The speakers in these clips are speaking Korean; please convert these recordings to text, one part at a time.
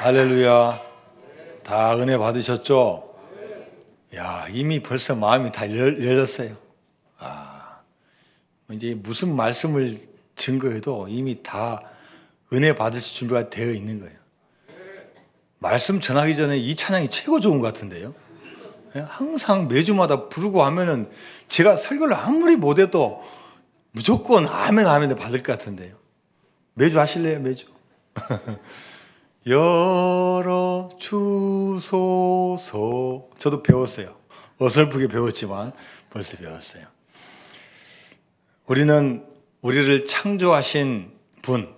할렐루야. 다 은혜 받으셨죠? 야, 이미 벌써 마음이 다 열렸어요. 이제 무슨 말씀을 증거해도 이미 다 은혜 받으실 준비가 되어 있는 거예요. 말씀 전하기 전에 이 찬양이 최고 좋은 것 같은데요. 항상 매주마다 부르고 하면은 제가 설교를 아무리 못해도 무조건 아멘 아멘 받을 것 같은데요. 매주 하실래요? 매주? 열어주소서. 저도 배웠어요. 어설프게 배웠지만 벌써 배웠어요. 우리는 우리를 창조하신 분,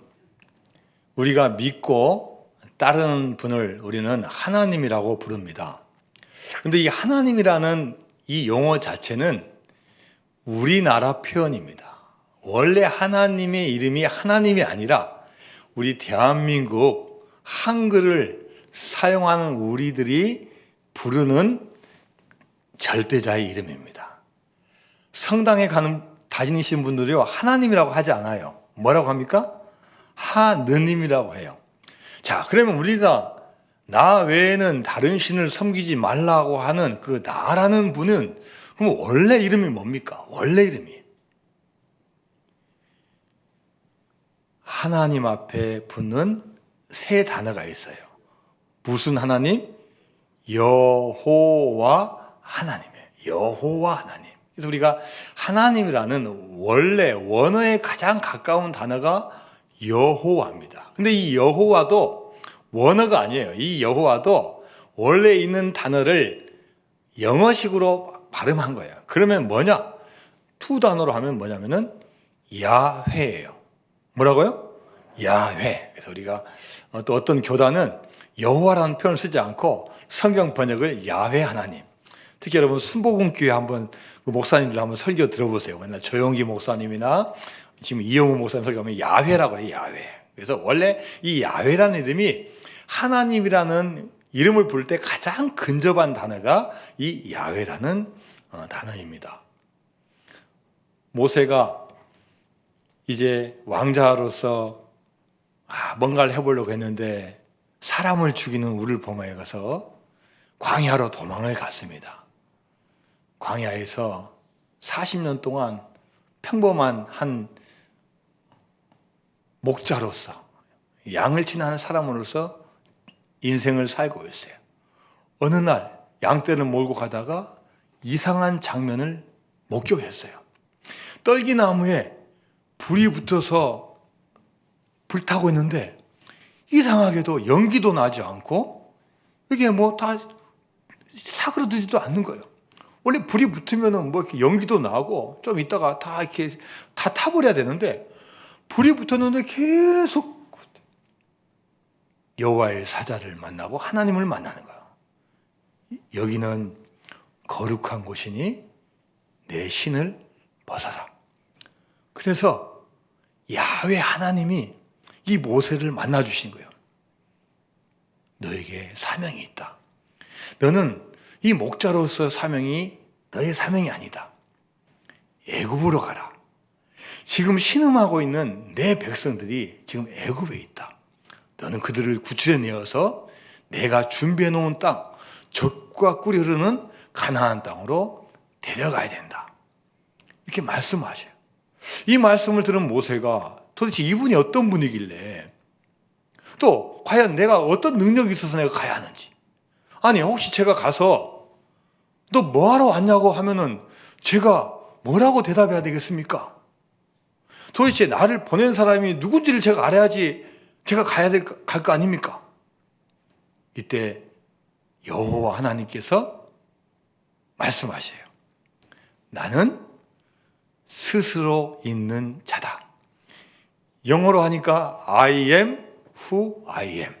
우리가 믿고 따르는 분을 우리는 하나님이라고 부릅니다. 그런데 이 하나님이라는 이 용어 자체는 우리나라 표현입니다. 원래 하나님의 이름이 하나님이 아니라 우리 대한민국 한글을 사용하는 우리들이 부르는 절대자의 이름입니다. 성당에 다니시는 분들이요, 하나님이라고 하지 않아요. 뭐라고 합니까? 하느님이라고 해요. 자, 그러면 우리가 나 외에는 다른 신을 섬기지 말라고 하는 그 나라는 분은 그럼 원래 이름이 뭡니까? 원래 이름이 하나님 앞에 붙는 세 단어가 있어요. 무슨 하나님? 여호와 하나님이에요. 여호와 하나님. 그래서 우리가 하나님이라는 원래 원어에 가장 가까운 단어가 여호와입니다. 근데 이 여호와도 원어가 아니에요. 이 여호와도 원래 있는 단어를 영어식으로 발음한 거예요. 그러면 뭐냐? 두 단어로 하면 뭐냐면은 야훼예요. 뭐라고요? 야훼. 그래서 우리가 또 어떤 교단은 여호와라는 표현을 쓰지 않고 성경 번역을 야훼 하나님. 특히 여러분 순복음교회 한번 그 목사님들 한번 설교 들어보세요. 맨날 조용기 목사님이나 지금 이영우 목사님 설교하면 야훼라고 해요. 야훼. 그래서 원래 이 야훼라는 이름이 하나님이라는 이름을 부를 때 가장 근접한 단어가 이 야훼라는 단어입니다. 모세가 이제 왕자로서 뭔가를 해보려고 했는데 사람을 죽이는 우를 범하에 가서 광야로 도망을 갔습니다. 광야에서 40년 동안 평범한 한 목자로서 양을 치는 사람으로서 인생을 살고 있어요. 어느 날 양떼를 몰고 가다가 이상한 장면을 목격했어요. 떨기나무에 불이 붙어서 불타고 있는데 이상하게도 연기도 나지 않고 이게 뭐 다 사그러들지도 않는 거예요. 원래 불이 붙으면은 뭐 이렇게 연기도 나고 좀 있다가 다 이렇게 다 타버려야 되는데 불이 붙었는데 계속 여호와의 사자를 만나고 하나님을 만나는 거예요. 여기는 거룩한 곳이니 내 신을 벗어라. 그래서 야훼 하나님이 이 모세를 만나 주신 거예요. 너에게 사명이 있다. 너는 이 목자로서 사명이 너의 사명이 아니다. 애굽으로 가라. 지금 신음하고 있는 내 백성들이 지금 애굽에 있다. 너는 그들을 구출해내어서 내가 준비해 놓은 땅, 젖과 꿀이 흐르는 가나안 땅으로 데려가야 된다. 이렇게 말씀하셔요. 이 말씀을 들은 모세가 도대체 이분이 어떤 분이길래 또 과연 내가 어떤 능력이 있어서 내가 가야 하는지, 아니 혹시 제가 가서 너 뭐하러 왔냐고 하면은 제가 뭐라고 대답해야 되겠습니까? 도대체 나를 보낸 사람이 누군지를 제가 알아야지 제가 갈 거 아닙니까? 이때 여호와 하나님께서 말씀하셔요. 나는 스스로 있는 자다. 영어로 하니까 I am who I am.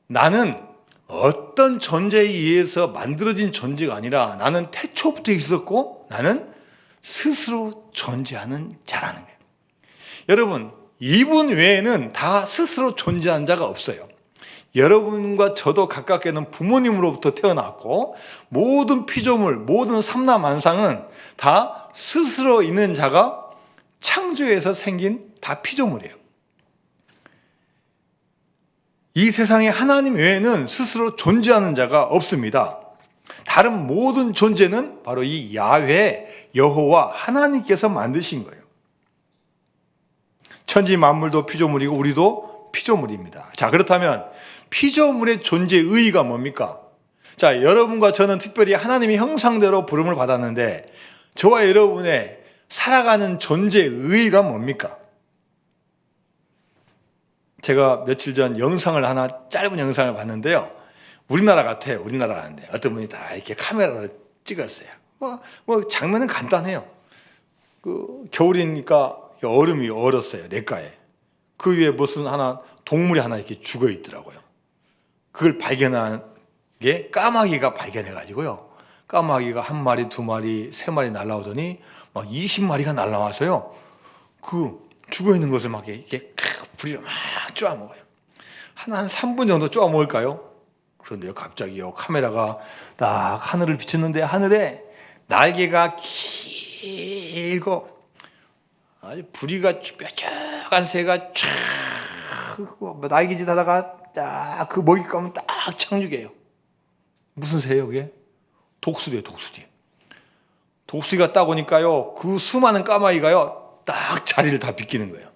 나는 어떤 존재에 의해서 만들어진 존재가 아니라 나는 태초부터 있었고 나는 스스로 존재하는 자라는 거예요. 여러분, 이분 외에는 다 스스로 존재한 자가 없어요. 여러분과 저도 가깝게는 부모님으로부터 태어났고 모든 피조물, 모든 삼라만상은 다 스스로 있는 자가 창조에서 생긴 다 피조물이에요. 이 세상에 하나님 외에는 스스로 존재하는 자가 없습니다. 다른 모든 존재는 바로 이 야훼, 여호와 하나님께서 만드신 거예요. 천지 만물도 피조물이고 우리도 피조물입니다. 자, 그렇다면 피조물의 존재의 의의가 뭡니까? 자, 여러분과 저는 특별히 하나님의 형상대로 부름을 받았는데 저와 여러분의 살아가는 존재의 의의가 뭡니까? 제가 며칠 전 짧은 영상을 봤는데요. 우리나라 같아요. 우리나라 같은데 어떤 분이 다 이렇게 카메라로 찍었어요. 장면은 간단해요. 겨울이니까 얼음이 얼었어요. 냇가에. 그 위에 무슨 동물이 하나 이렇게 죽어 있더라고요. 그걸 발견한 게 까마귀가 발견해가지고요. 까마귀가 1마리, 2마리, 3마리 날라오더니 막 20마리가 날라와서요. 그 죽어 있는 것을 막 이렇게 부리로 막 쪼아 먹어요. 한 3분 정도 쪼아 먹을까요? 그런데요, 갑자기요, 카메라가 딱 하늘을 비쳤는데 하늘에 날개가 길고 아주 부리가 뾰족한 새가 쫙 날개짓 하다가 딱 그 먹잇감을 딱 착륙해요. 무슨 새예요, 그게? 독수리예요, 독수리. 독수리가 딱 오니까요, 그 수많은 까마귀가요, 딱 자리를 다 비키는 거예요.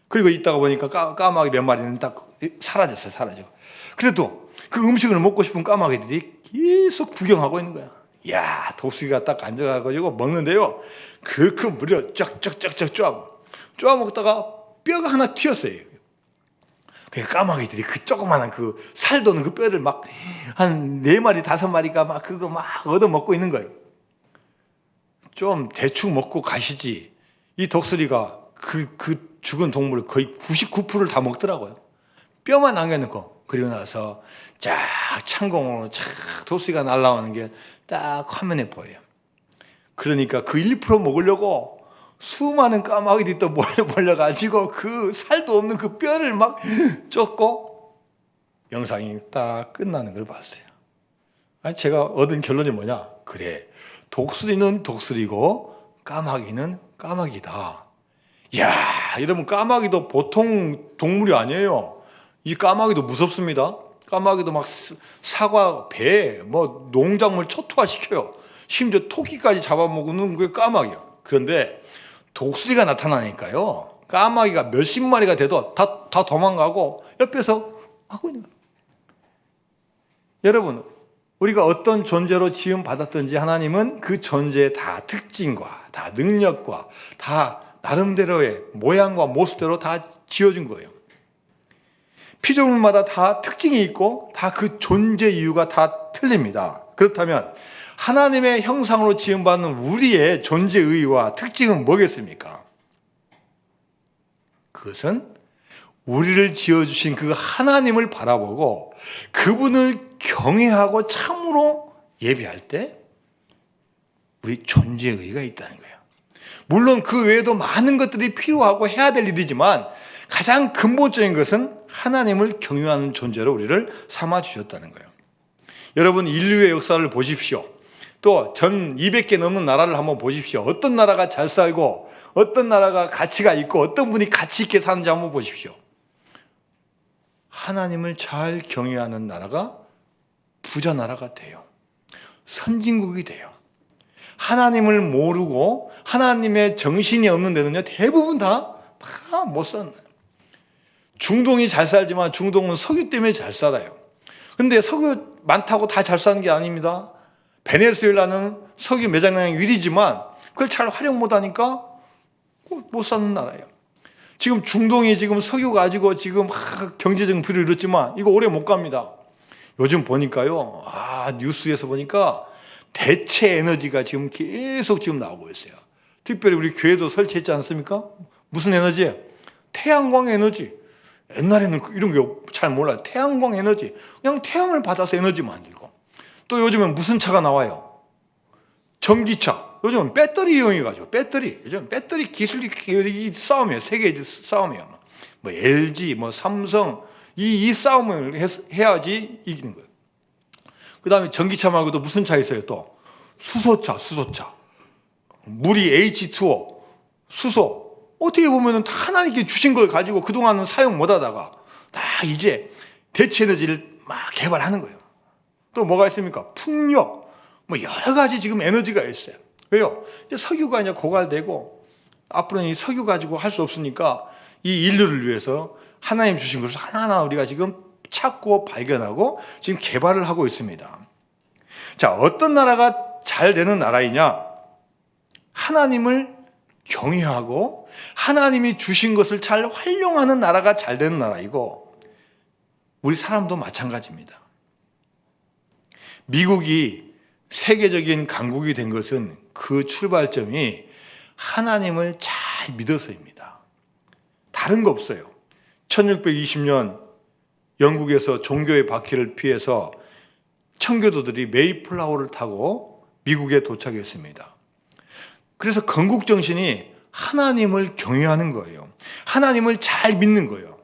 그리고 있다가 보니까 까마귀 몇 마리는 딱 사라졌어요, 사라져. 그래도 그 음식을 먹고 싶은 까마귀들이 계속 구경하고 있는 거야. 이야, 독수리가 딱 앉아가지고 먹는데요, 그 무려 쫙쫙쫙쫙 쪼아 먹다가 뼈가 하나 튀었어요. 그 까마귀들이 그 조그마한 그 살도는 그 뼈를 막 한 4마리, 5마리가 막 그거 막 얻어 먹고 있는 거예요. 좀 대충 먹고 가시지. 이 독수리가 그 죽은 동물 거의 99%를 다 먹더라고요. 뼈만 남겨놓고. 그리고 나서 쫙 창공으로 쫙 독수리가 날아오는 게 딱 화면에 보여요. 그러니까 그 1% 먹으려고 수많은 까마귀들이 또 몰려가지고 그 살도 없는 그 뼈를 막 쫓고 영상이 딱 끝나는 걸 봤어요. 제가 얻은 결론이 뭐냐? 그래, 독수리는 독수리고 까마귀는 까마귀다. 이야, 여러분, 까마귀도 보통 동물이 아니에요. 이 까마귀도 무섭습니다. 까마귀도 막 사과, 배, 농작물 초토화시켜요. 심지어 토끼까지 잡아먹는 게 까마귀야. 그런데 독수리가 나타나니까요, 까마귀가 몇십 마리가 돼도 다 도망가고 옆에서 하고 있는 거예요. 여러분, 우리가 어떤 존재로 지음받았든지 하나님은 그 존재의 다 특징과 다 능력과 다 나름대로의 모양과 모습대로 다 지어준 거예요. 피조물마다 다 특징이 있고 다 그 존재 이유가 다 틀립니다. 그렇다면 하나님의 형상으로 지음받는 우리의 존재 의의와 특징은 뭐겠습니까? 그것은 우리를 지어주신 그 하나님을 바라보고 그분을 경외하고 참으로 예배할 때 우리 존재 의의가 있다는 거예요. 물론 그 외에도 많은 것들이 필요하고 해야 될 일이지만 가장 근본적인 것은 하나님을 경외하는 존재로 우리를 삼아주셨다는 거예요. 여러분, 인류의 역사를 보십시오. 또 전 200개 넘는 나라를 한번 보십시오. 어떤 나라가 잘 살고 어떤 나라가 가치가 있고 어떤 분이 가치 있게 사는지 한번 보십시오. 하나님을 잘 경외하는 나라가 부자 나라가 돼요. 선진국이 돼요. 하나님을 모르고 하나님의 정신이 없는 데는요, 대부분 다 못 사는 거예요. 중동이 잘 살지만 중동은 석유 때문에 잘 살아요. 근데 석유 많다고 다 잘 사는 게 아닙니다. 베네수엘라는 석유 매장량이 1위지만 그걸 잘 활용 못하니까 못 사는 나라예요. 지금 중동이 지금 석유 가지고 지금 경제적 불을 이뤘지만 이거 오래 못 갑니다. 요즘 보니까요, 뉴스에서 보니까 대체 에너지가 지금 계속 지금 나오고 있어요. 특별히 우리 교회도 설치했지 않습니까? 무슨 에너지예요? 태양광 에너지. 옛날에는 이런 게 잘 몰라요. 태양광 에너지. 그냥 태양을 받아서 에너지 만들고. 또 요즘은 무슨 차가 나와요? 전기차. 요즘은 배터리 이용해가지고 요즘 배터리 기술이 싸움이에요. 세계의 싸움이에요. LG, 삼성 이 싸움을 해야지 이기는 거예요. 그 다음에 전기차 말고도 무슨 차 있어요? 또 수소차. 물이 H2O, 수소. 어떻게 보면 다 하나님께 주신 걸 가지고 그동안은 사용 못하다가 이제 대체 에너지를 막 개발하는 거예요. 또 뭐가 있습니까? 풍력, 뭐 여러 가지 지금 에너지가 있어요. 왜요? 이제 석유가 이제 고갈되고 앞으로는 이 석유 가지고 할 수 없으니까 이 인류를 위해서 하나님 주신 것을 하나하나 우리가 지금 찾고 발견하고 지금 개발을 하고 있습니다. 자, 어떤 나라가 잘 되는 나라이냐? 하나님을 경외하고 하나님이 주신 것을 잘 활용하는 나라가 잘 되는 나라이고, 우리 사람도 마찬가지입니다. 미국이 세계적인 강국이 된 것은 그 출발점이 하나님을 잘 믿어서입니다. 다른 거 없어요. 1620년 영국에서 종교의 바퀴를 피해서 청교도들이 메이플라워를 타고 미국에 도착했습니다. 그래서 건국 정신이 하나님을 경외하는 거예요. 하나님을 잘 믿는 거예요.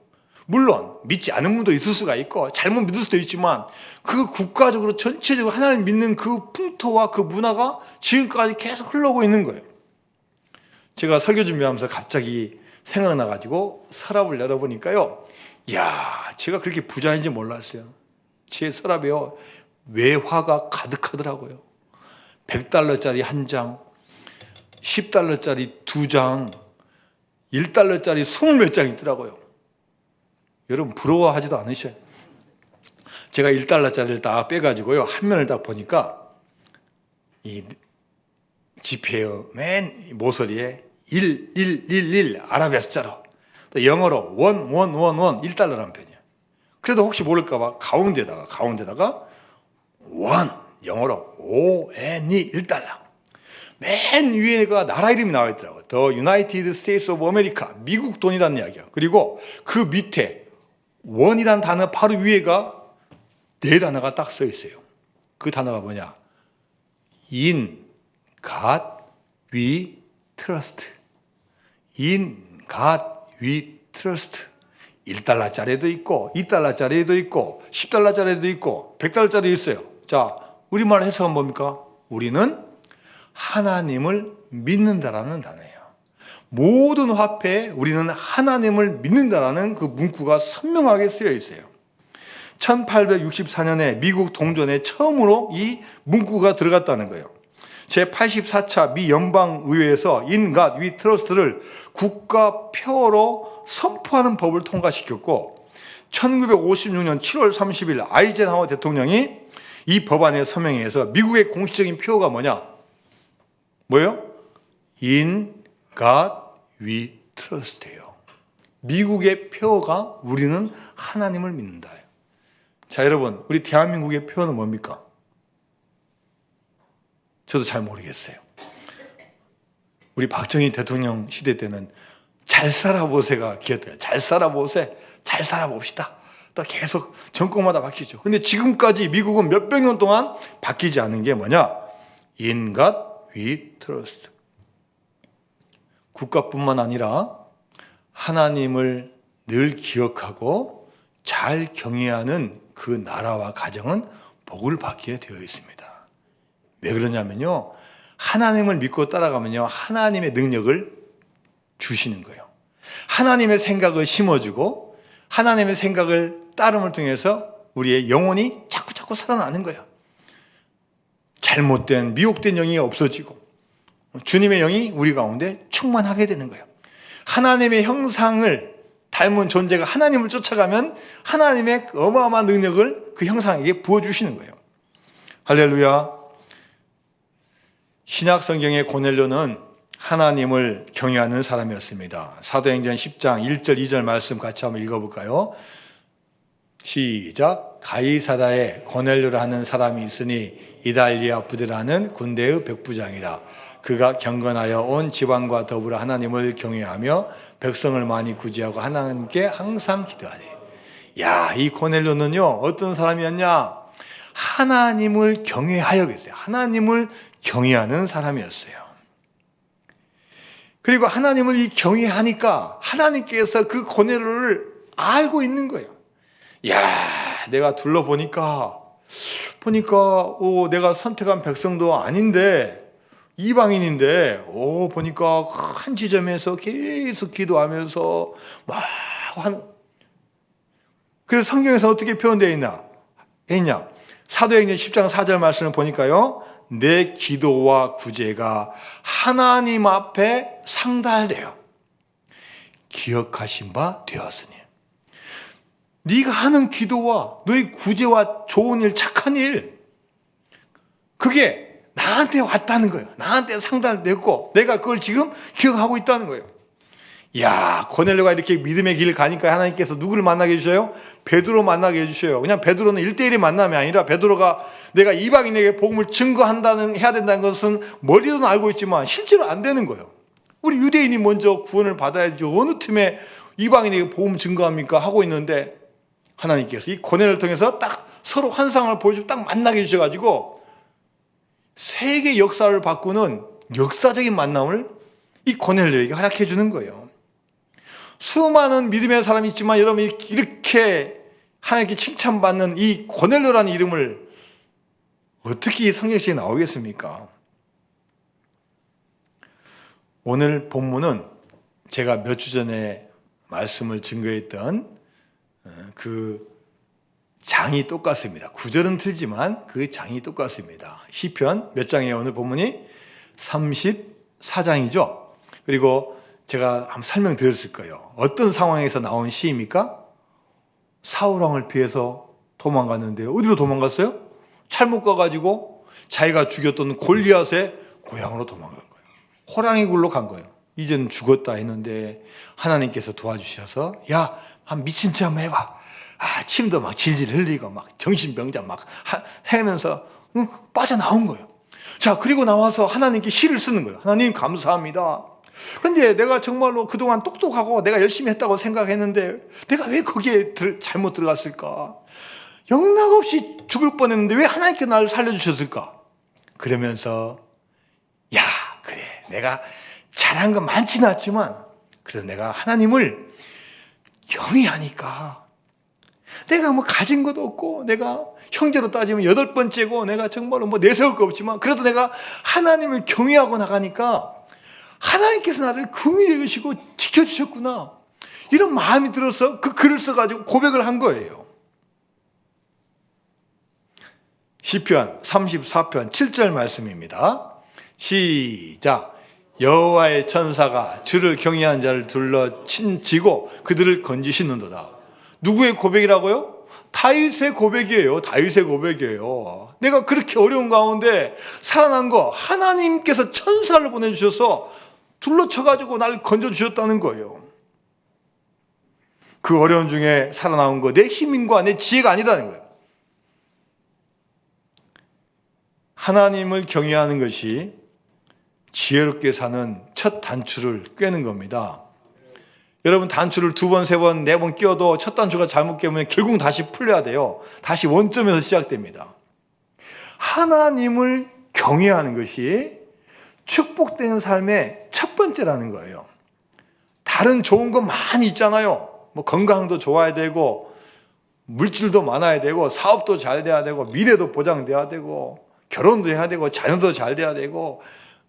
물론 믿지 않은 분도 있을 수가 있고 잘못 믿을 수도 있지만 그 국가적으로 전체적으로 하나님을 믿는 그 풍토와 그 문화가 지금까지 계속 흘러오고 있는 거예요. 제가 설교 준비하면서 갑자기 생각나가지고 서랍을 열어보니까요, 이야, 제가 그렇게 부자인지 몰랐어요. 제 서랍에요, 외화가 가득하더라고요. 100달러짜리 한 장, 10달러짜리 두 장, 1달러짜리 20몇 장 있더라고요. 여러분 부러워하지도 않으셔요? 제가 1달러짜리를 딱 빼가지고요, 한 면을 딱 보니까 이 지폐의 맨 모서리에 1, 1, 1, 1 아랍의 숫자로, 또 영어로 1, 1, 1, 1 1달러라는 편이에요. 그래도 혹시 모를까봐 가운데다가 1, 영어로 O-N-E 1달러. 맨 위에가 나라 이름이 나와 있더라고요. The United States of America, 미국 돈이라는 이야기야. 그리고 그 밑에 원이라는 단어 바로 위에가 네 단어가 딱 써 있어요. 그 단어가 뭐냐? In God we trust. In God we trust. 1달러짜리도 있고 2달러짜리도 있고 10달러짜리도 있고 100달러짜리도 있어요. 자, 우리말 해석은 뭡니까? 우리는 하나님을 믿는다라는 단어예요. 모든 화폐에 우리는 하나님을 믿는다라는 그 문구가 선명하게 쓰여 있어요. 1864년에 미국 동전에 처음으로 이 문구가 들어갔다는 거예요. 제84차 미 연방의회에서 In God We Trust를 국가표어로 선포하는 법을 통과시켰고, 1956년 7월 30일 아이젠하워 대통령이 이 법안에 서명해서 미국의 공식적인 표어가 뭐예요? In God we trust예요. 미국의 표어가 우리는 하나님을 믿는다. 자, 여러분, 우리 대한민국의 표어는 뭡니까? 저도 잘 모르겠어요. 우리 박정희 대통령 시대 때는 잘 살아보세가 기억돼요. 잘 살아보세, 잘 살아봅시다. 또 계속 정권마다 바뀌죠. 근데 지금까지 미국은 몇백 년 동안 바뀌지 않은 게 뭐냐? In God we trust. 국가뿐만 아니라 하나님을 늘 기억하고 잘 경외하는 그 나라와 가정은 복을 받게 되어 있습니다. 왜 그러냐면요, 하나님을 믿고 따라가면요, 하나님의 능력을 주시는 거예요. 하나님의 생각을 심어주고 하나님의 생각을 따름을 통해서 우리의 영혼이 자꾸 살아나는 거예요. 잘못된 미혹된 영이 없어지고 주님의 영이 우리 가운데 충만하게 되는 거예요. 하나님의 형상을 닮은 존재가 하나님을 쫓아가면 하나님의 어마어마한 능력을 그 형상에게 부어주시는 거예요. 할렐루야. 신약 성경의 고넬료는 하나님을 경외하는 사람이었습니다. 사도행전 10장 1절 2절 말씀 같이 한번 읽어볼까요? 시작. 가이사라에 고넬료라 하는 사람이 있으니 이달리아 부대라는 군대의 백부장이라. 그가 경건하여 온 지방과 더불어 하나님을 경외하며 백성을 많이 구제하고 하나님께 항상 기도하니. 야, 이 고넬료는요, 어떤 사람이었냐? 하나님을 경외하여 계세요. 하나님을 경외하는 사람이었어요. 그리고 하나님을 이 경외하니까 하나님께서 그 고넬료를 알고 있는 거예요. 야, 내가 둘러보니까 내가 선택한 백성도 아닌데 이방인인데 보니까 한 지점에서 계속 기도하면서 막 그래서 성경에서 어떻게 표현되어 있냐? 사도행전 10장 4절 말씀을 보니까요. 내 기도와 구제가 하나님 앞에 상달되어 기억하신 바 되었으니. 네가 하는 기도와 너의 구제와 좋은 일, 착한 일, 그게 나한테 왔다는 거예요. 나한테 상달됐고 내가 그걸 지금 기억하고 있다는 거예요. 이야, 고넬료가 이렇게 믿음의 길을 가니까 하나님께서 누구를 만나게 해주셔요? 베드로 만나게 해주셔요. 그냥 베드로는 1대1의 만남이 아니라 베드로가 내가 이방인에게 복음을 해야 된다는 것은 머리로는 알고 있지만 실제로 안 되는 거예요. 우리 유대인이 먼저 구원을 받아야지 어느 틈에 이방인에게 복음 증거합니까? 하고 있는데 하나님께서 이 고넬료를 통해서 딱 서로 환상을 보여주고 딱 만나게 해주셔가지고 세계 역사를 바꾸는 역사적인 만남을 이 고넬료에게 허락해 주는 거예요. 수많은 믿음의 사람이 있지만 여러분이 이렇게 하나님께 칭찬받는 이 고넬료라는 이름을 어떻게 이 성경책에 나오겠습니까? 오늘 본문은 제가 몇 주 전에 말씀을 증거했던 그 장이 똑같습니다. 구절은 틀리지만 그 장이 똑같습니다. 시편 몇 장이에요? 오늘 본문이 34장이죠. 그리고 제가 한번 설명드렸을 거예요. 어떤 상황에서 나온 시입니까? 사울왕을 피해서 도망갔는데요. 어디로 도망갔어요? 잘못 가가지고 자기가 죽였던 골리앗의 고향으로 도망간 거예요. 호랑이 굴로 간 거예요. 이제는 죽었다 했는데 하나님께서 도와주셔서 야, 한 미친 체 한번 해봐. 침도 막 질질 흘리고 막 정신병자 막 해면서 빠져나온 거예요. 자, 그리고 나와서 하나님께 시를 쓰는 거예요. 하나님 감사합니다. 그런데 내가 정말로 그동안 똑똑하고 내가 열심히 했다고 생각했는데 내가 왜 거기에 잘못 들어갔을까? 영락없이 죽을 뻔했는데 왜 하나님께 나를 살려주셨을까? 그러면서 야, 그래, 내가 잘한 건 많지는 않지만 그래서 내가 하나님을 경외하니까 내가 뭐 가진 것도 없고 내가 형제로 따지면 8번째고 내가 정말로 뭐 내세울 거 없지만 그래도 내가 하나님을 경외하고 나가니까 하나님께서 나를 긍휼히 여기시고 지켜주셨구나, 이런 마음이 들어서 그 글을 써가지고 고백을 한 거예요. 시편 34편 7절 말씀입니다. 시작. 여호와의 천사가 주를 경외한 자를 둘러 친지고 그들을 건지시는도다. 누구의 고백이라고요? 다윗의 고백이에요. 다윗의 고백이에요. 내가 그렇게 어려운 가운데 살아난 거 하나님께서 천사를 보내주셔서 둘러쳐가지고 날 건져주셨다는 거예요. 그 어려움 중에 살아나온 거 내 힘과 내 지혜가 아니라는 거예요. 하나님을 경외하는 것이 지혜롭게 사는 첫 단추를 꿰는 겁니다. 여러분, 단추를 2번, 3번, 4번 끼워도 첫 단추가 잘못 깨면 결국 다시 풀려야 돼요. 다시 원점에서 시작됩니다. 하나님을 경외하는 것이 축복되는 삶의 첫 번째라는 거예요. 다른 좋은 거 많이 있잖아요. 뭐 건강도 좋아야 되고 물질도 많아야 되고 사업도 잘 돼야 되고 미래도 보장돼야 되고 결혼도 해야 되고 자녀도 잘 돼야 되고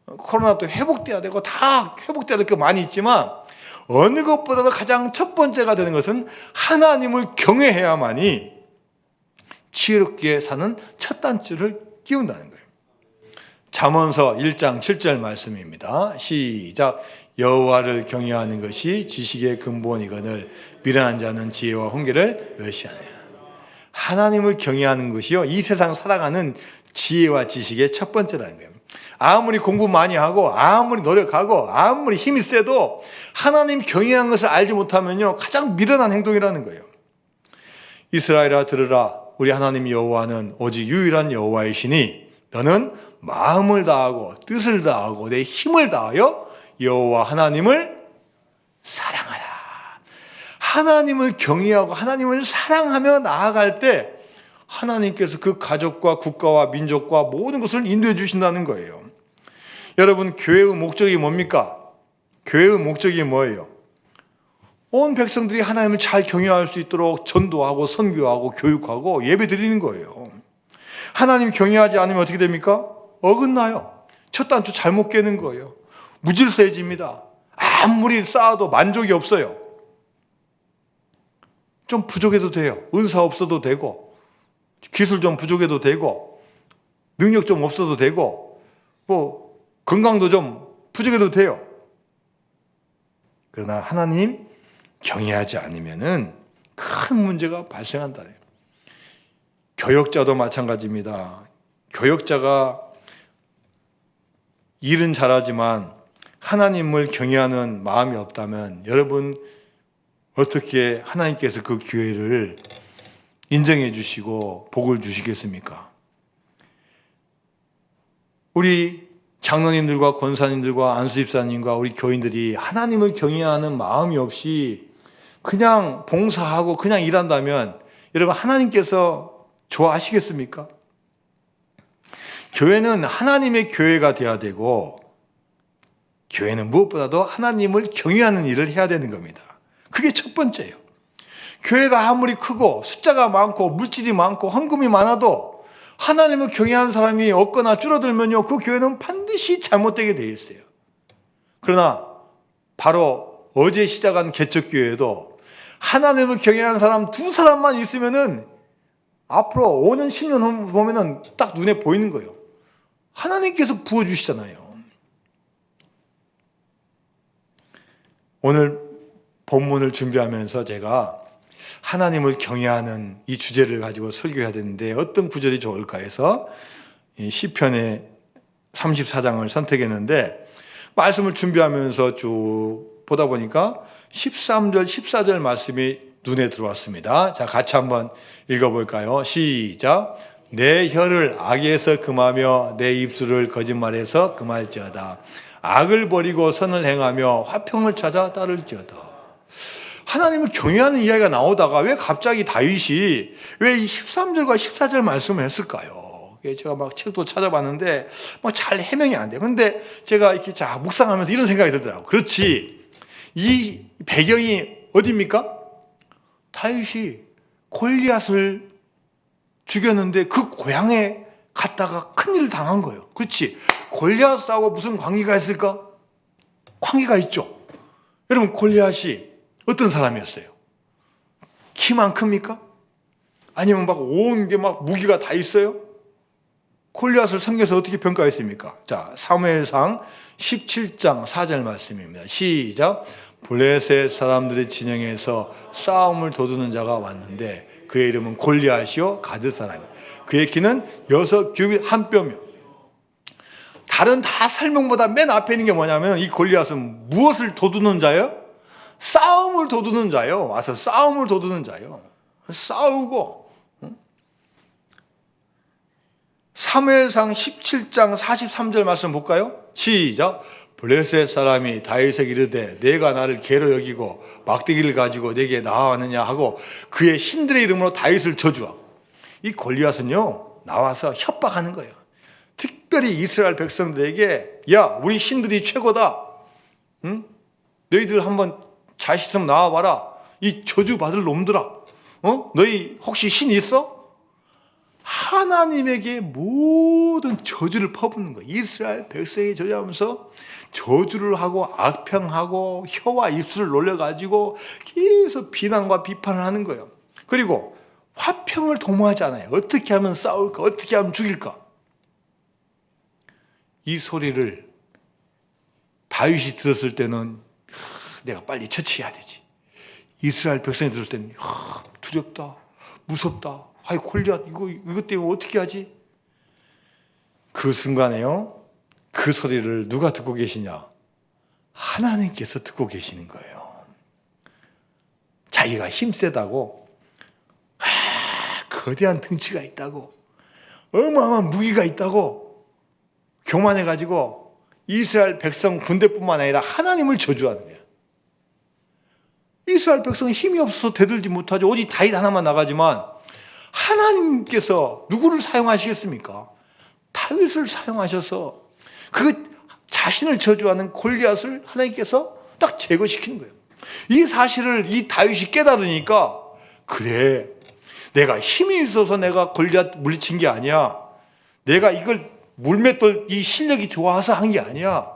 코로나도 회복돼야 되고 다 회복돼야 될 게 많이 있지만 어느 것보다도 가장 첫 번째가 되는 것은 하나님을 경외해야만이 지혜롭게 사는 첫 단추를 끼운다는 거예요. 잠언서 1장 7절 말씀입니다. 시작. 여호와를 경외하는 것이 지식의 근본이거늘 미련한 자는 지혜와 훈계를 멸시하느니라. 하나님을 경외하는 것이요, 이 세상 살아가는 지혜와 지식의 첫 번째라는 거예요. 아무리 공부 많이 하고 아무리 노력하고 아무리 힘이 세도 하나님 경외하는 것을 알지 못하면요, 가장 미련한 행동이라는 거예요. 이스라엘아 들으라. 우리 하나님 여호와는 오직 유일한 여호와이시니 너는 마음을 다하고 뜻을 다하고 내 힘을 다하여 여호와 하나님을 사랑하라. 하나님을 경외하고 하나님을 사랑하며 나아갈 때 하나님께서 그 가족과 국가와 민족과 모든 것을 인도해 주신다는 거예요. 여러분, 교회의 목적이 뭡니까? 교회의 목적이 뭐예요? 온 백성들이 하나님을 잘 경외할 수 있도록 전도하고 선교하고 교육하고 예배 드리는 거예요. 하나님 경외하지 않으면 어떻게 됩니까? 어긋나요. 첫 단추 잘못 깨는 거예요. 무질서해집니다. 아무리 쌓아도 만족이 없어요. 좀 부족해도 돼요. 은사 없어도 되고, 기술 좀 부족해도 되고, 능력 좀 없어도 되고, 뭐 건강도 좀 부족해도 돼요. 그러나 하나님 경외하지 않으면은 큰 문제가 발생한다. 교역자도 마찬가지입니다. 교역자가 일은 잘하지만 하나님을 경외하는 마음이 없다면 여러분 어떻게 하나님께서 그 교회를 인정해 주시고 복을 주시겠습니까? 우리 장로님들과 권사님들과 안수집사님과 우리 교인들이 하나님을 경외하는 마음이 없이 그냥 봉사하고 그냥 일한다면 여러분 하나님께서 좋아하시겠습니까? 교회는 하나님의 교회가 되어야 되고 교회는 무엇보다도 하나님을 경외하는 일을 해야 되는 겁니다. 그게 첫 번째예요. 교회가 아무리 크고 숫자가 많고 물질이 많고 헌금이 많아도 하나님을 경외하는 사람이 없거나 줄어들면요, 그 교회는 반드시 잘못되게 되어 있어요. 그러나 바로 어제 시작한 개척교회도 하나님을 경외하는 사람 2사람만 있으면은 앞으로 5년, 10년 후 보면은 딱 눈에 보이는 거예요. 하나님께서 부어주시잖아요. 오늘 본문을 준비하면서 제가 하나님을 경외하는 이 주제를 가지고 설교해야 되는데 어떤 구절이 좋을까 해서 시편의 34장을 선택했는데 말씀을 준비하면서 쭉 보다 보니까 13절, 14절 말씀이 눈에 들어왔습니다. 자, 같이 한번 읽어볼까요? 시작. 내 혀를 악에서 금하며 내 입술을 거짓말에서 금할지어다. 악을 버리고 선을 행하며 화평을 찾아 따를지어다. 하나님을 경외하는 이야기가 나오다가 왜 갑자기 다윗이 왜 이 13절과 14절 말씀을 했을까요? 제가 막 책도 찾아봤는데 막 잘 해명이 안 돼요. 근데 제가 이렇게 묵상하면서 이런 생각이 들더라고요. 그렇지. 이 배경이 어디입니까? 다윗이 골리앗을 죽였는데 그 고향에 갔다가 큰일을 당한 거예요. 그렇지. 골리앗하고 무슨 관계가 있을까? 관계가 있죠. 여러분, 골리앗이 어떤 사람이었어요? 키만 큽니까? 아니면 막 온 게 막 무기가 다 있어요? 골리앗을 성경에서 어떻게 평가했습니까? 자, 사무엘상 17장 4절 말씀입니다. 시작. 블레셋 사람들의 진영에서 싸움을 도두는 자가 왔는데 그의 이름은 골리앗이요 가드 사람이요. 그의 키는 6규빗 1뼘이요. 다른 다 설명보다 맨 앞에 있는 게 뭐냐면 이 골리앗은 무엇을 도두는 자예요? 싸움을 도두는 자예요. 와서 싸움을 도두는 자예요. 싸우고. 사무엘상 17장 43절 말씀 볼까요? 시작. 블레셋 사람이 다윗에게 이르되 내가 나를 개로 여기고 막대기를 가지고 내게 나아왔느냐 하고 그의 신들의 이름으로 다윗을 저주하고. 이 골리앗은요 나와서 협박하는 거예요. 특별히 이스라엘 백성들에게 야 우리 신들이 최고다. 응? 너희들 한번 자신 있으면 나와봐라. 이 저주받을 놈들아. 너희 혹시 신 있어? 하나님에게 모든 저주를 퍼붓는 거예요. 이스라엘 백성이 저주하면서 저주를 하고 악평하고 혀와 입술을 놀려가지고 계속 비난과 비판을 하는 거예요. 그리고 화평을 도모하지 않아요. 어떻게 하면 싸울까? 어떻게 하면 죽일까? 이 소리를 다윗이 들었을 때는 내가 빨리 처치해야 되지. 이스라엘 백성이 들었을 때는 두렵다, 무섭다. 아이 골리앗 이것 때문에 어떻게 하지? 그 순간에요. 그 소리를 누가 듣고 계시냐? 하나님께서 듣고 계시는 거예요. 자기가 힘세다고, 거대한 등치가 있다고, 어마어마한 무기가 있다고 교만해가지고 이스라엘 백성 군대뿐만 아니라 하나님을 저주하는 거예요. 이스라엘 백성은 힘이 없어서 대들지 못하죠. 오직 다윗 하나만 나가지만 하나님께서 누구를 사용하시겠습니까? 다윗을 사용하셔서 그 자신을 저주하는 골리앗을 하나님께서 딱 제거시키는 거예요. 이 사실을 이 다윗이 깨달으니까 그래 내가 힘이 있어서 내가 골리앗 물리친 게 아니야. 내가 이걸 물맷돌 이 실력이 좋아서 한 게 아니야.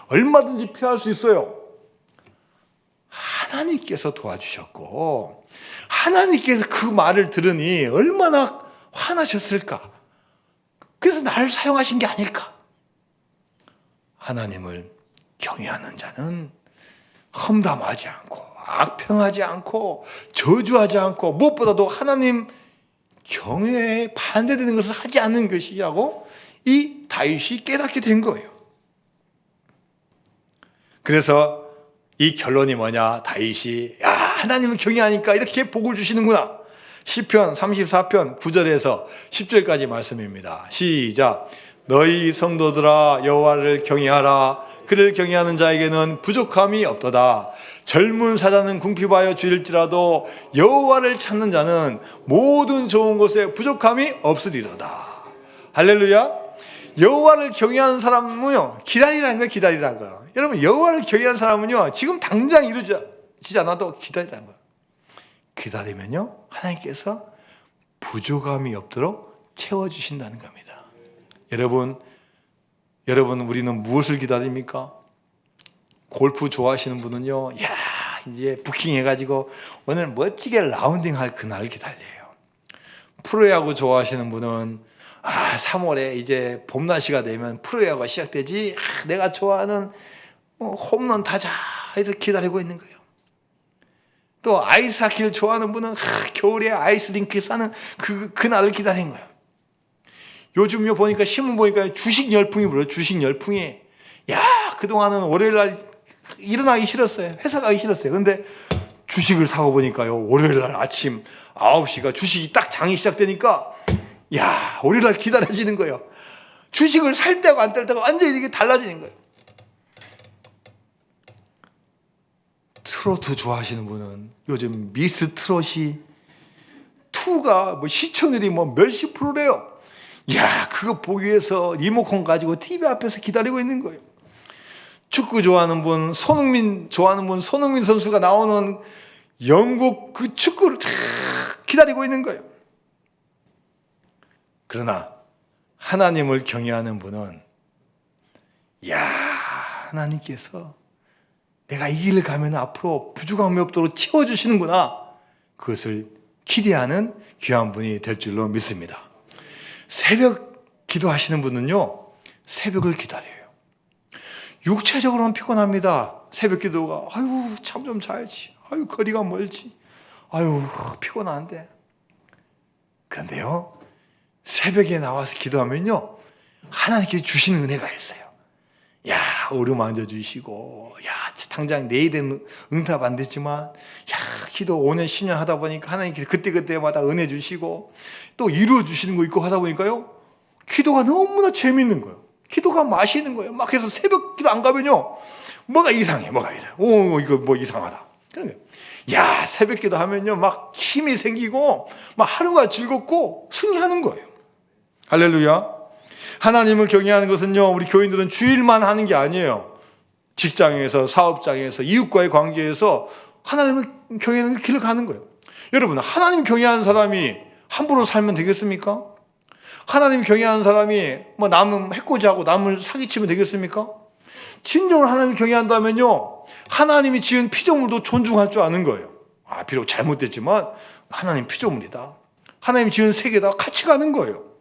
얼마든지 피할 수 있어요. 하나님께서 도와주셨고 하나님께서 그 말을 들으니 얼마나 화나셨을까? 그래서 나를 사용하신 게 아닐까? 하나님을 경외하는 자는 험담하지 않고 악평하지 않고 저주하지 않고 무엇보다도 하나님 경외에 반대되는 것을 하지 않는 것이라고 이 다윗이 깨닫게 된 거예요. 그래서 이 결론이 뭐냐? 다윗이 하나님을 경외하니까 이렇게 복을 주시는구나. 시편 34편 9절에서 10절까지 말씀입니다. 시작. 너희 성도들아 여호와를 경외하라. 그를 경외하는 자에게는 부족함이 없도다. 젊은 사자는 궁핍하여 줄일지라도 여호와를 찾는 자는 모든 좋은 것에 부족함이 없으리로다. 할렐루야. 여호와를 경외하는 사람은요, 기다리라는 거예요. 기다리라는 거예요. 여러분, 여호와를 경외하는 사람은요, 지금 당장 이루어지지 않아도 기다리라는 거예요. 기다리면요, 하나님께서 부족함이 없도록 채워주신다는 겁니다. 여러분, 우리는 무엇을 기다립니까? 골프 좋아하시는 분은요, 이제 부킹해가지고 오늘 멋지게 라운딩 할 그날을 기다려요. 프로야구 좋아하시는 분은 3월에 이제 봄 날씨가 되면 프로야구가 시작되지, 내가 좋아하는 홈런 타자 해서 기다리고 있는 거예요. 또 아이스하키를 좋아하는 분은 겨울에 아이스링크에서 하는 그날을 기다리는 거예요. 요즘요 보니까 신문 보니까 주식 열풍이 불어요. 주식 열풍이. 그동안은 월요일 날 일어나기 싫었어요. 회사 가기 싫었어요. 근데 주식을 사고 보니까요, 월요일 날 아침 9시가 주식이 딱 장이 시작되니까 월요일 날 기다려지는 거예요. 주식을 살 때고 안 뗄 때가 완전히 이게 달라지는 거예요. 트로트 좋아하시는 분은 요즘 미스 트롯이 2가 시청률이 몇십 프로래요. 그거 보기 위해서 리모컨 가지고 TV 앞에서 기다리고 있는 거예요. 축구 좋아하는 분, 손흥민 선수가 나오는 영국 그 축구를 기다리고 있는 거예요. 그러나 하나님을 경외하는 분은 하나님께서 내가 이 길을 가면 앞으로 부족함이 없도록 채워주시는구나, 그것을 기대하는 귀한 분이 될 줄로 믿습니다. 새벽 기도하시는 분은요, 새벽을 기다려요. 육체적으로는 피곤합니다. 새벽 기도가 잠 좀 자야지, 거리가 멀지, 피곤한데. 그런데요, 새벽에 나와서 기도하면요, 하나님께서 주시는 은혜가 있어요. 어루만져 주시고, 당장 내일은 응답 안 됐지만, 기도 5년, 10년 하다 보니까 하나님께서 그때그때마다 은혜 주시고, 또 이루어 주시는 거 있고 하다 보니까요, 기도가 너무나 재밌는 거예요. 기도가 맛있는 거예요. 막 해서 새벽 기도 안 가면요, 뭐가 이상해. 이거 뭐 이상하다. 새벽 기도 하면요, 막 힘이 생기고, 막 하루가 즐겁고 승리하는 거예요. 할렐루야. 하나님을 경외하는 것은요, 우리 교인들은 주일만 하는 게 아니에요. 직장에서, 사업장에서, 이웃과의 관계에서 하나님을 경외하는 길을 가는 거예요. 여러분, 하나님 경외하는 사람이 함부로 살면 되겠습니까? 하나님 경외하는 사람이 남은 해코지하고 남을 사기치면 되겠습니까? 진정으로 하나님 경외한다면요, 하나님이 지은 피조물도 존중할 줄 아는 거예요. 비록 잘못됐지만 하나님 피조물이다. 하나님 지은 세계다. 같이 가는 거예요.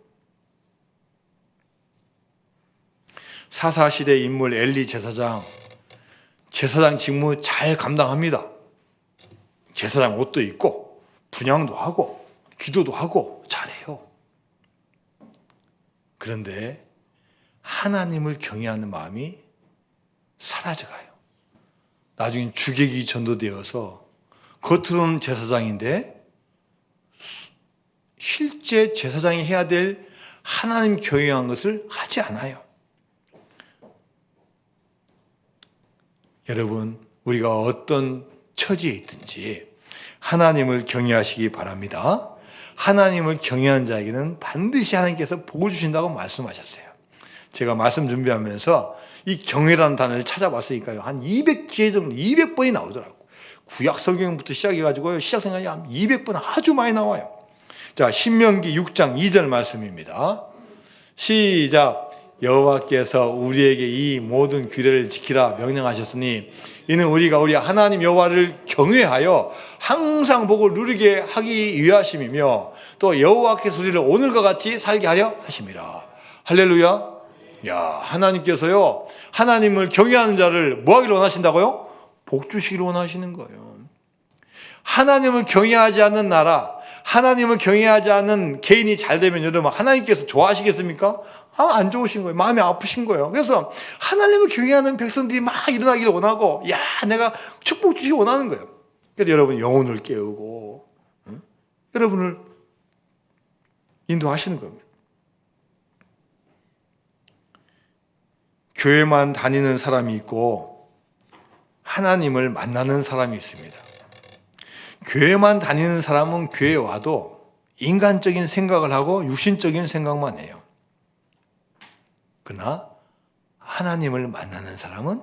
사사시대 인물 엘리 제사장 직무 잘 감당합니다. 제사장 옷도 입고 분향도 하고 기도도 하고 잘해요. 그런데 하나님을 경외하는 마음이 사라져가요. 나중에 주객이 전도되어서 겉으로는 제사장인데 실제 제사장이 해야 될 하나님 경외한 것을 하지 않아요. 여러분, 우리가 어떤 처지에 있든지 하나님을 경외하시기 바랍니다. 하나님을 경외하는 자에게는 반드시 하나님께서 복을 주신다고 말씀하셨어요. 제가 말씀 준비하면서 이 경외라는 단어를 찾아봤으니까요, 한 200개 정도, 200번이 나오더라고요. 구약 성경부터 시작해가지고요, 시작생각이 한 200번 아주 많이 나와요. 자, 신명기 6장 2절 말씀입니다. 시작. 여호와께서 우리에게 이 모든 규례를 지키라 명령하셨으니 이는 우리가 우리 하나님 여호와를 경외하여 항상 복을 누리게 하기 위하심이며 또 여호와께서 우리를 오늘과 같이 살게 하려 하심이라. 할렐루야. 야, 하나님께서요, 하나님을 경외하는 자를 뭐 하기를 원하신다고요? 복 주시기를 원하시는 거예요. 하나님을 경외하지 않는 나라, 하나님을 경외하지 않는 개인이 잘 되면 여러분 하나님께서 좋아하시겠습니까? 안 좋으신 거예요. 마음이 아프신 거예요. 그래서 하나님을 경외하는 백성들이 막 일어나기를 원하고, 야, 내가 축복 주시기 원하는 거예요. 그래서 여러분 영혼을 깨우고 여러분을 인도하시는 겁니다. 교회만 다니는 사람이 있고 하나님을 만나는 사람이 있습니다. 교회만 다니는 사람은 교회에 와도 인간적인 생각을 하고 육신적인 생각만 해요. 그러나 하나님을 만나는 사람은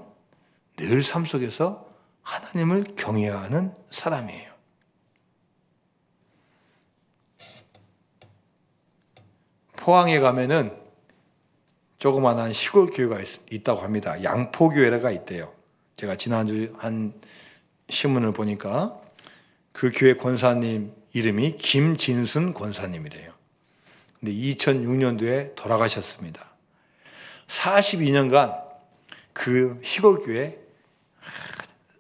늘 삶 속에서 하나님을 경외하는 사람이에요. 포항에 가면은 조그마한 시골 교회가 있다고 합니다. 양포교회가 있대요. 제가 지난주 한 신문을 보니까 그 교회 권사님 이름이 김진순 권사님이래요. 근데 2006년도에 돌아가셨습니다. 42년간 그 시골 교회에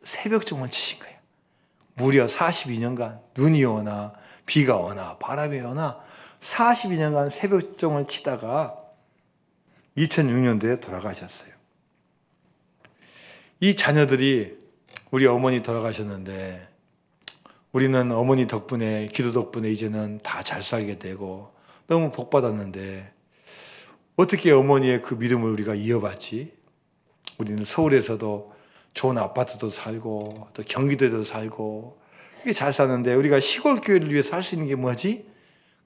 새벽종을 치신 거예요. 무려 42년간 눈이 오나 비가 오나 바람이 오나 42년간 새벽종을 치다가 2006년도에 돌아가셨어요. 이 자녀들이 우리 어머니 돌아가셨는데 우리는 어머니 덕분에, 기도 덕분에 이제는 다 잘 살게 되고 너무 복 받았는데 어떻게 어머니의 그 믿음을 우리가 이어받지? 우리는 서울에서도 좋은 아파트도 살고 또 경기도에도 살고 이게 잘 사는데 우리가 시골 교회를 위해서 할 수 있는 게 뭐지?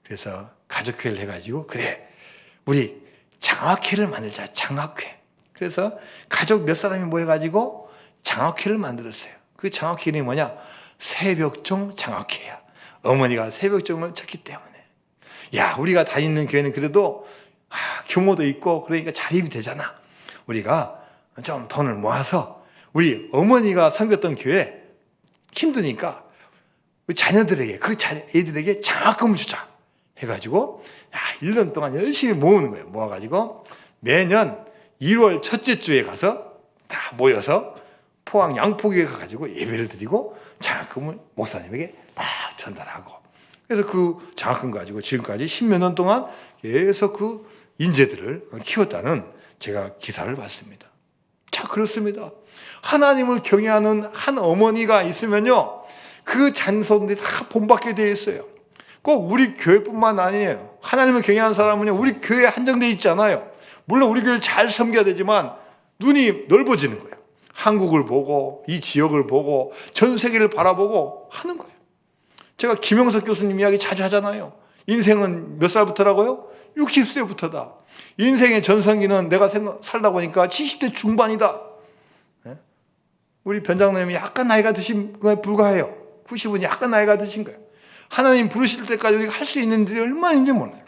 그래서 가족회를 해가지고 그래 우리 장학회를 만들자. 장학회. 그래서 가족 몇 사람이 모여가지고 장학회를 만들었어요. 그 장학회 이름이 뭐냐? 새벽종 장학회야. 어머니가 새벽종을 쳤기 때문에. 야, 우리가 다니는 교회는 그래도 규모도 있고 그러니까 자립이 되잖아. 우리가 좀 돈을 모아서 우리 어머니가 섬겼던 교회 힘드니까 우리 자녀들에게 애들에게 장학금을 주자 해가지고 1년 동안 열심히 모으는 거예요. 모아가지고 매년 1월 첫째 주에 가서 다 모여서 포항 양포교에 가가지고 예배를 드리고 장학금을 목사님에게 다 전달하고 그래서 그 장학금 가지고 지금까지 10몇 년 동안 계속 그 인재들을 키웠다는 제가 기사를 봤습니다. 자, 그렇습니다. 하나님을 경외하는 한 어머니가 있으면요, 그 잔손들이 다 본받게 되어 있어요. 꼭 우리 교회뿐만 아니에요. 하나님을 경외하는 사람은요, 우리 교회에 한정되어 있지 않아요. 물론 우리 교회를 잘 섬겨야 되지만 눈이 넓어지는 거예요. 한국을 보고 이 지역을 보고 전 세계를 바라보고 하는 거예요. 제가 김영석 교수님 이야기 자주 하잖아요. 인생은 몇 살부터라고요? 60세부터다. 인생의 전성기는 내가 살다 보니까 70대 중반이다. 우리 변장님이 약간 나이가 드신 거에 불과해요. 90은 약간 나이가 드신 거예요. 하나님 부르실 때까지 우리가 할 수 있는 일이 얼마인지 몰라요.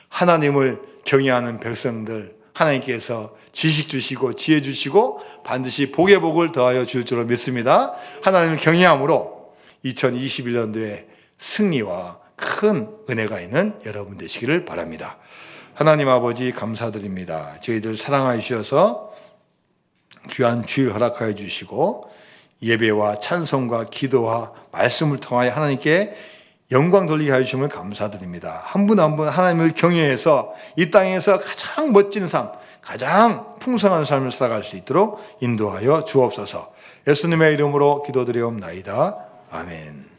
하나님을 경외하는 백성들, 하나님께서 지식 주시고 지혜 주시고 반드시 복의 복을 더하여 줄 줄로 믿습니다. 하나님을 경외함으로 2021년도에 승리와 큰 은혜가 있는 여러분 되시기를 바랍니다. 하나님 아버지 감사드립니다. 저희들 사랑하여 주셔서 귀한 주일 허락하여 주시고 예배와 찬송과 기도와 말씀을 통하여 하나님께 영광 돌리게 하여 주심을 감사드립니다. 한 분 한 분 하나님을 경외해서 이 땅에서 가장 멋진 삶, 가장 풍성한 삶을 살아갈 수 있도록 인도하여 주옵소서. 예수님의 이름으로 기도드리옵나이다. 아멘.